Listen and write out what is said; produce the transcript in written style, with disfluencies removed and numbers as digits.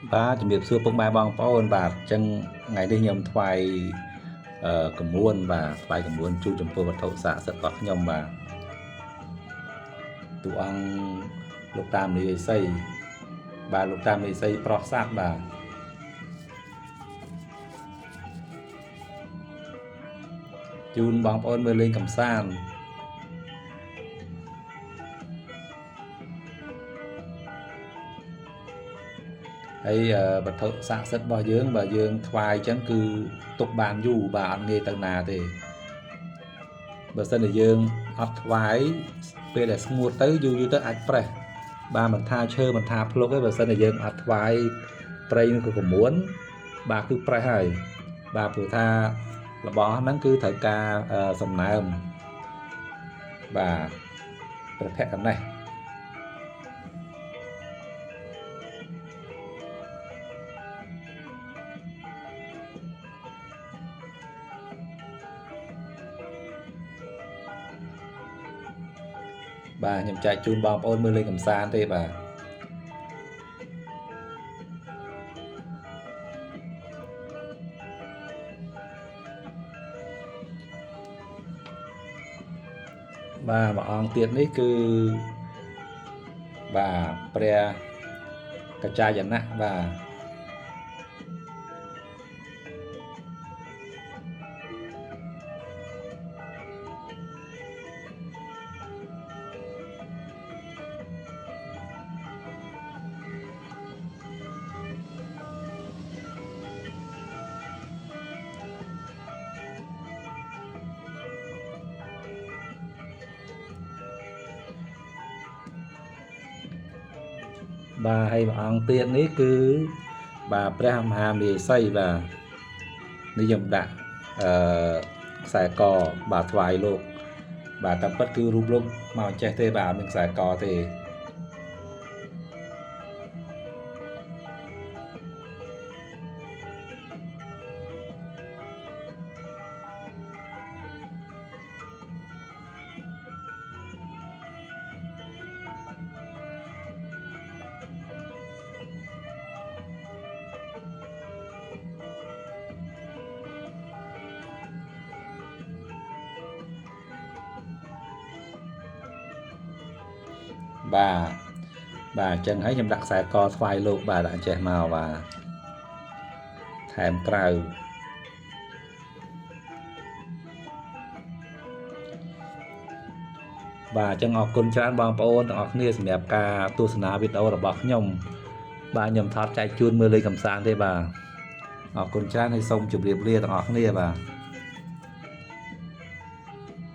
បាទជំរាបសួរពុកម៉ែបងប្អូនបាទអញ្ចឹងថ្ងៃនេះខ្ញុំថ្វាយកមួនបាទថ្វាយកមួនជូនចំពោះវត្ថុស័ក្តិសិទ្ធិរបស់ខ្ញុំបាទតួអង្គលោកតាមនីឥសីបាទលោកតាមនីឥសីប្រោះស័ក្តិបាទជូនបងប្អូនមើលលេងកំសាន្តហើយវត្ថុស័ក្តិសិទ្ធិរបស់យើងបើយើងថ្វាយអញ្ចឹងគឺទុកបានយូរបាទអត់ងាយទៅណាទេបើសិនជាយើងអត់ថ្វាយពេលដែលស្ងួតទៅយូរទៅអាចប្រេះបាទមិនថាឈើមិនថាភ្លុកទេបើសិនជាយើងអត់ថ្វាយព្រៃនឹងក៏កមួនបាទគឺប្រេះហើយបាទព្រោះថារបស់ហ្នឹងគឺត្រូវការសំណើមបាទប្រភេទកណេះបាទខ្ញុំចែកជូនបងប្អូនមើលលេងកំសាន្តទេបាទបាទមួយអង្គទៀតនេះគឺបាទព្រះកច្ចាយណៈបាទបាទហើយមួយអង្គទៀតនេះគឺបាទព្រះមហាមាសីបាទនិយមដាក់ខ្សែកបាទថ្វាយលោកបាទតាមពិតគឺរូបលោកមកចេះទេបាទមានខ្សែកទេបាទបាទអញ្ចឹងហើយខ្ញុំដាក់ខ្សែកថ្វាយលោកបាទដាក់ចេះមកបាទថែមក្រៅបាទអញ្ចឹងអរគុណច្រើនបងប្អូនទាំងអស់គ្នាសម្រាប់ការទស្សនាវីដេអូរបស់ខ្ញុំបាទខ្ញុំថតចែកជូនមើលលេងកំសាន្តទេបាទអរគុណច្រើនហើយសូមជម្រាបលាទាំងអស់គ្នាបាទ